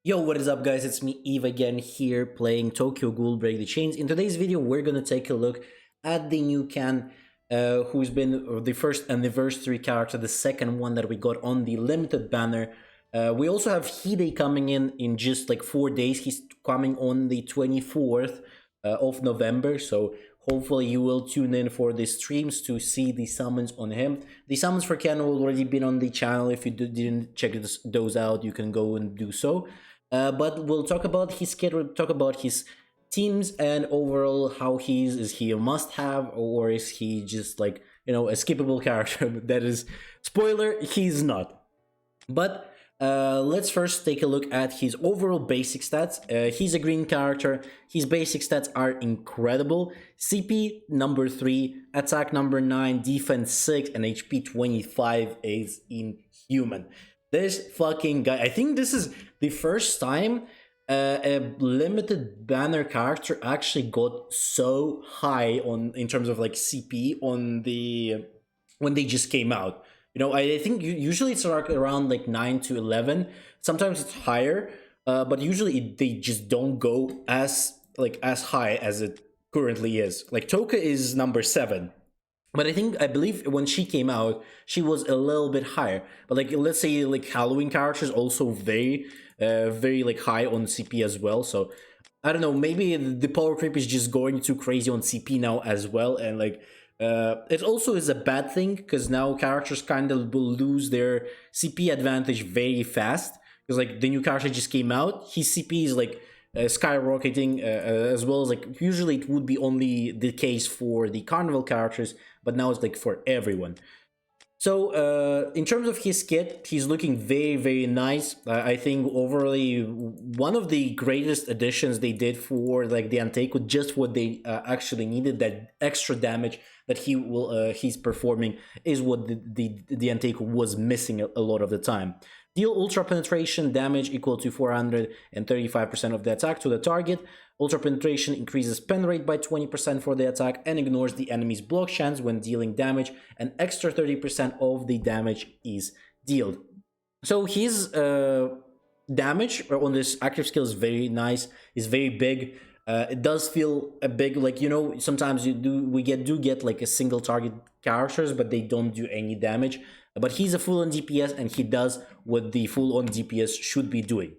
Yo, what is up guys? It's me Eve again here playing Tokyo Ghoul Break the Chains. In today's video, we're gonna take a look at the new Kan, who's been the first anniversary character, the second one that we got on the limited banner. We also have Hide coming in just like 4 days. He's coming on the 24th of November, so hopefully you will tune in for the streams to see the summons on him. The summons for Kan have already been on the channel. If you didn't check those out, you can go and do so. But we'll talk about his kit, we'll talk about his teams, and overall how is he a must-have, or is he just like, a skippable character? That is, spoiler, he's not. But let's first take a look at his overall basic stats. He's a green character. His basic stats are incredible. CP number 3, attack number 9, defense 6, and HP 25 is inhuman. This fucking guy, I think this is the first time a limited banner character actually got so high in terms of like CP on the when they just came out. I think usually it's around like 9 to 11. Sometimes it's higher, but usually they just don't go as high as it currently is. Like Toka is number 7. But I believe when she came out, she was a little bit higher. But like, let's say like Halloween characters also very like high on CP as well. So I don't know, maybe the power creep is just going too crazy on CP now as well. And like, it also is a bad thing because now characters kind of will lose their CP advantage very fast. Because like the new character just came out, his CP is like skyrocketing, as well as like usually it would be only the case for the carnival characters, but now it's like for everyone. So in terms of his kit, he's looking very nice. I think overall one of the greatest additions they did for like the Anteiku, just what they actually needed. That extra damage that he's performing is what the Anteiku was missing a lot of the time. Deal ultra penetration damage equal to 435% of the attack to the target. Ultra penetration increases pen rate by 20% for the attack and ignores the enemy's block chance when dealing damage. An extra 30% of the damage is dealt. So his damage on this active skill is very nice. Is very big. It does feel a big, like, sometimes we get like a single target characters, but they don't do any damage. But he's a full-on DPS, and he does what the full-on DPS should be doing.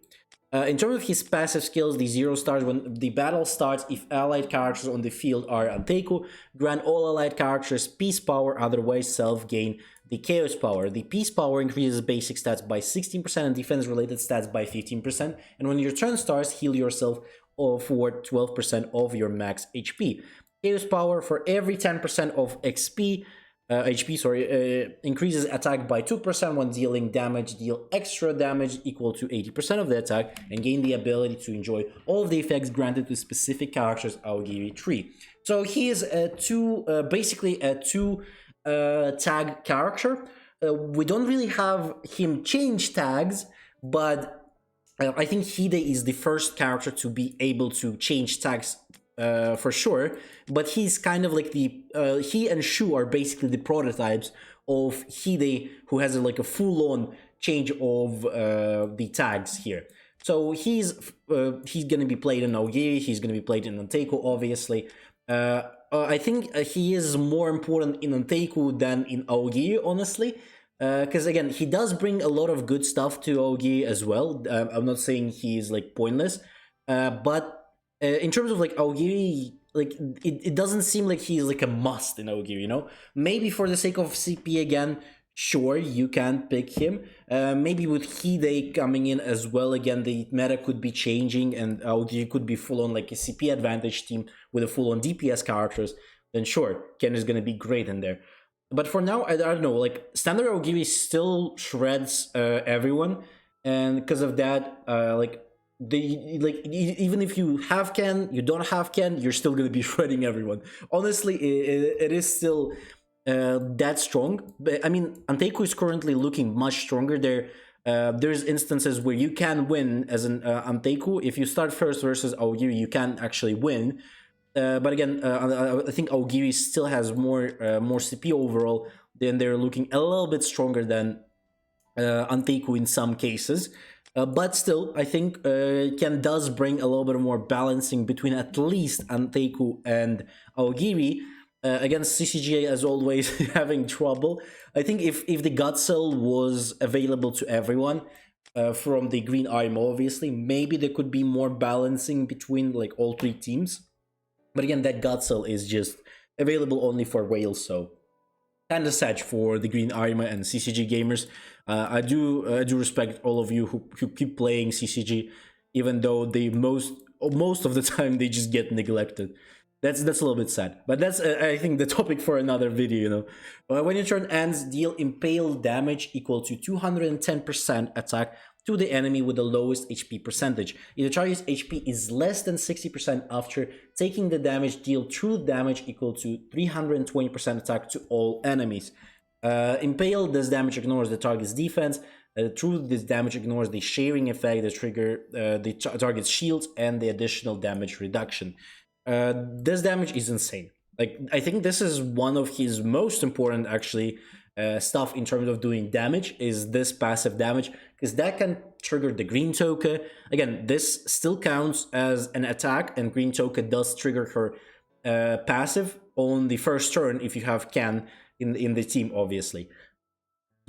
In terms of his passive skills, the 0 stars when the battle starts. If allied characters on the field are Anteiku, grant all allied characters peace power, otherwise self-gain the chaos power. The peace power increases basic stats by 16% and defense-related stats by 15%. And when your turn starts, heal yourself for 12% of your max HP. Chaos power for every 10% of HP, increases attack by 2% when dealing damage. Deal extra damage equal to 80% of the attack and gain the ability to enjoy all of the effects granted to specific characters Aogiri tree. So he is basically a two tag character. We don't really have him change tags, but I think Hide is the first character to be able to change tags for sure, but he's kind of like he and Shu are basically the prototypes of Hide, who has like a full-on change of the tags here. So he's gonna be played in Aogiri, he's gonna be played in Anteiku, obviously. I think he is more important in Anteiku than in Aogiri, honestly. Because again, he does bring a lot of good stuff to Aogiri as well. I'm not saying he's like pointless, but in terms of like Aogiri, like it doesn't seem like he's like a must in Aogiri, Maybe for the sake of CP again, sure, you can pick him. Maybe with Hide coming in as well, again, the meta could be changing and Aogiri could be full on like a CP advantage team with a full on DPS characters. Then sure, Ken is gonna be great in there. But for now, I don't know, like standard Aogiri still shreds everyone, and because of that, even if you have Ken, you don't have Ken, you're still gonna be shredding everyone. Honestly, it is still that strong. But I mean, Anteiku is currently looking much stronger. There's instances where you can win as an Anteiku. If you start first versus Aogiri, you can actually win. But again, I think Aogiri still has more CP overall. Then they're looking a little bit stronger than Anteiku in some cases. But still, I think Ken does bring a little bit more balancing between at least Anteiku and Aogiri. Against CCGA, as always, having trouble. I think if the God Cell was available to everyone, from the green armor, obviously, maybe there could be more balancing between like all three teams. But again, that God Cell is just available only for Wales, so kind of sad for the Green Arma and CCG gamers. I do respect all of you who keep playing CCG, even though they most of the time they just get neglected. That's a little bit sad, but that's I think the topic for another video. When your turn ends, deal impale damage equal to 210% attack to the enemy with the lowest HP percentage. If the target's HP is less than 60% after taking the damage, deal true damage equal to 320% attack to all enemies. Impale, this damage ignores the target's defense. True, this damage ignores the sharing effect, the trigger, the target's shields, and the additional damage reduction. This damage is insane. Like, I think this is one of his most important, actually, stuff in terms of doing damage, is this passive damage, because that can trigger the Green Toka. Again, this still counts as an attack, and Green Toka does trigger her passive on the first turn if you have Ken in the team, obviously.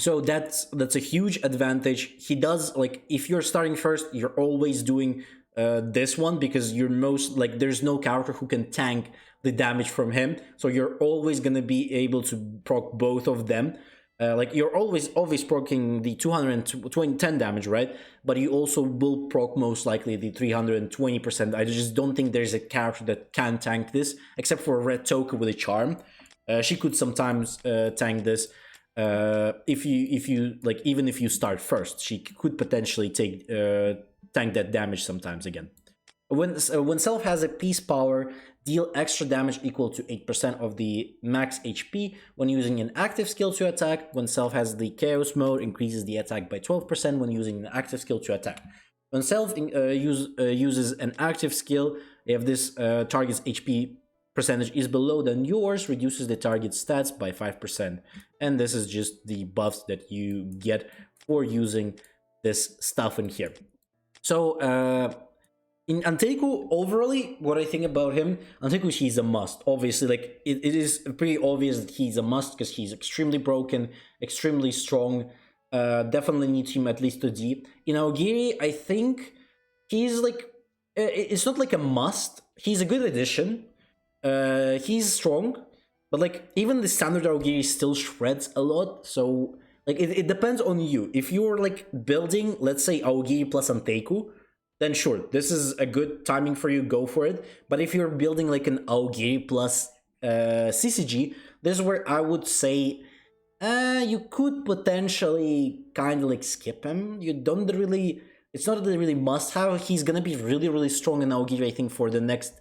So that's a huge advantage. He does, like, if you're starting first, you're always doing this one, because you're most, like, there's no character who can tank the damage from him, so you're always gonna be able to proc both of them. Like, you're always proccing the 210 damage, right? But you also will proc most likely the 320%. I just don't think there's a character that can tank this, except for Red Toka with a charm. She could sometimes tank this. If you like, even if you start first, she could potentially tank that damage sometimes again. When Self has a Peace Power, deal extra damage equal to 8% of the max HP when using an active skill to attack. When Self has the Chaos Mode, increases the attack by 12% when using an active skill to attack. When Self uses an active skill, if this target's HP percentage is below than yours, reduces the target's stats by 5%. And this is just the buffs that you get for using this stuff in here. So, in Anteiku, overall, what I think about him, Anteiku, he's a must. Obviously, like, it is pretty obvious that he's a must, because he's extremely broken, extremely strong. Definitely needs him at least to D. In Aogiri, I think he's like, it's not like a must. He's a good addition. He's strong, but like, even the standard Aogiri still shreds a lot. So like, it depends on you. If you're like building, let's say, Aogiri plus Anteiku, then sure, this is a good timing for you, go for it. But if you're building like an Aogiri plus CCG, this is where I would say you could potentially kind of like skip him. You don't really, it's not really must have. He's gonna be really strong in Aogiri, I think, for the next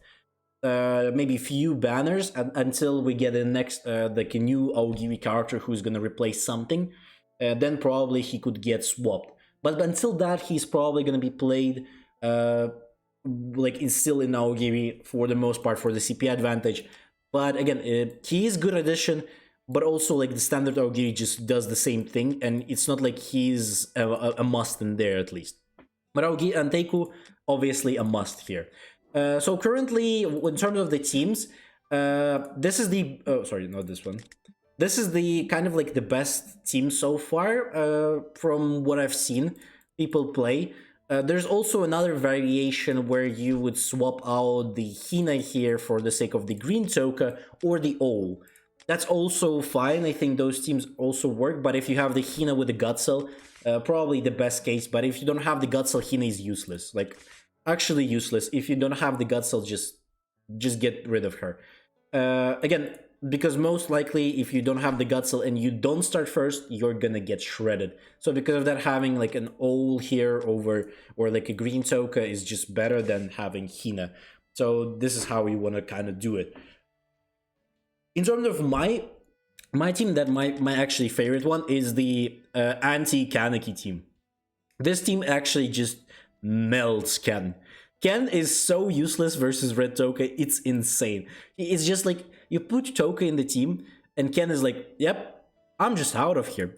maybe few banners, until we get a next like a new Aogiri character who's gonna replace something. Then probably he could get swapped. But until that, he's probably gonna be played like still in Aogiri for the most part, for the CP advantage. But again, he is good addition, but also like the standard Aogiri just does the same thing, and it's not like he's a must in there, at least. But Aogiri and Anteiku, obviously a must here. So currently, in terms of the teams, this is the, oh sorry, not this one. This is the kind of like the best team so far, from what I've seen people play. There's also another variation where you would swap out the Hina here for the sake of the Green Toka or the Owl. That's also fine. I think those teams also work, but if you have the Hina with the Gut Cell, probably the best case. But if you don't have the Gut Cell, Hina is useless. Like, actually useless. If you don't have the Gut Cell, just get rid of her. Again, because most likely, if you don't have the Gut Cell and you don't start first, you're gonna get shredded. So because of that, having like an Owl here over, or like a Green Toka, is just better than having Hina. So this is how we want to kind of do it. In terms of my team, that my actually favorite one is the anti-Kaneki team. This team actually just melts Ken. Ken is so useless versus Red Toka, it's insane. It's just like, you put Toka in the team, and Ken is like, yep, I'm just out of here.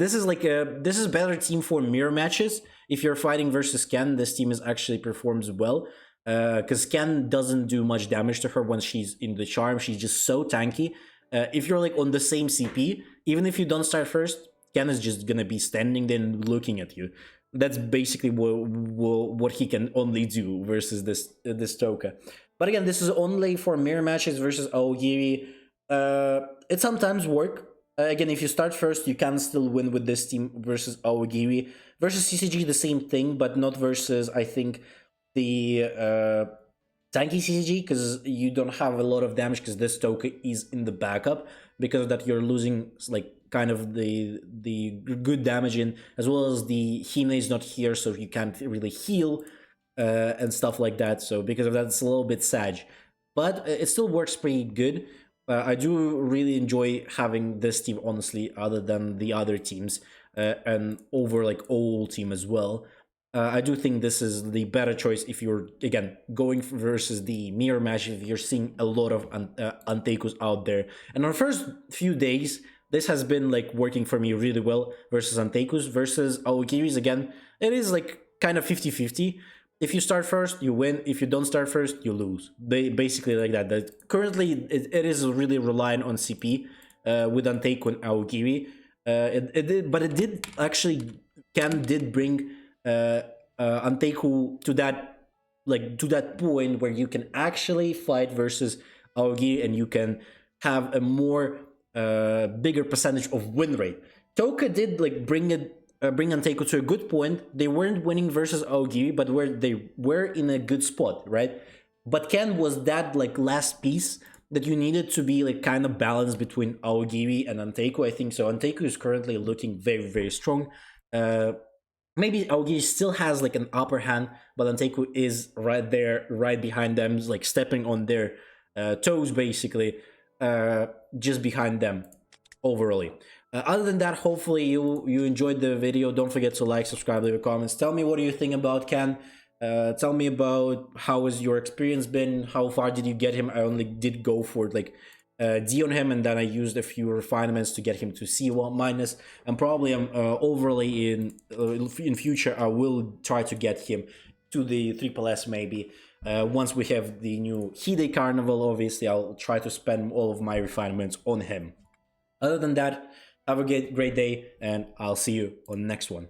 This is like this is better team for mirror matches. If you're fighting versus Ken, this team is actually performs well. Because Ken doesn't do much damage to her when she's in the charm. She's just so tanky. If you're like on the same CP, even if you don't start first, Ken is just gonna be standing there and looking at you. That's basically what he can only do versus this Toka. But again, this is only for mirror matches versus Aogiri. It sometimes work. Again, if you start first, you can still win with this team versus Aogiri. Versus CCG, the same thing, but not versus, I think, the tanky CCG, because you don't have a lot of damage because this Toka is in the backup. Because of that, you're losing like kind of the good damage in, as well as the Hime is not here, so you can't really heal and stuff like that. So because of that, it's a little bit sad, but it still works pretty good. I do really enjoy having this team, honestly, other than the other teams, and over like all team as well. I do think this is the better choice if you're, again, going versus the mirror match, if you're seeing a lot of Anteikus out there. And on the first few days, this has been like working for me really well versus Anteikus. Versus Aogiris, again, it is like kind of 50-50. If you start first, you win. If you don't start first, you lose. Basically like that. Currently, it is really relying on CP with Anteiku and Aogiri. But it did actually, Ken did bring Anteiku to that point where you can actually fight versus Aogiri and you can have a more bigger percentage of win rate. Toka did like bring Anteiku to a good point. They weren't winning versus Aogiri, but they were in a good spot, right? But Ken was that like last piece that you needed to be like kind of balanced between Aogiri and Anteiku. I think so. Anteiku is currently looking very, very strong. Maybe Aogiri still has like an upper hand, but Anteiku is right there, right behind them, like stepping on their toes, basically, just behind them overall. Other than that, hopefully you enjoyed the video. Don't forget to like, subscribe, leave a comments. Tell me what do you think about Ken. Tell me about how has your experience been. How far did you get him? I only did go for like D on him, and then I used a few refinements to get him to C1 minus. And probably overly in future I will try to get him to the triple S maybe. Once we have the new Hide Carnival, obviously I'll try to spend all of my refinements on him. Other than that, have a great day, and I'll see you on the next one.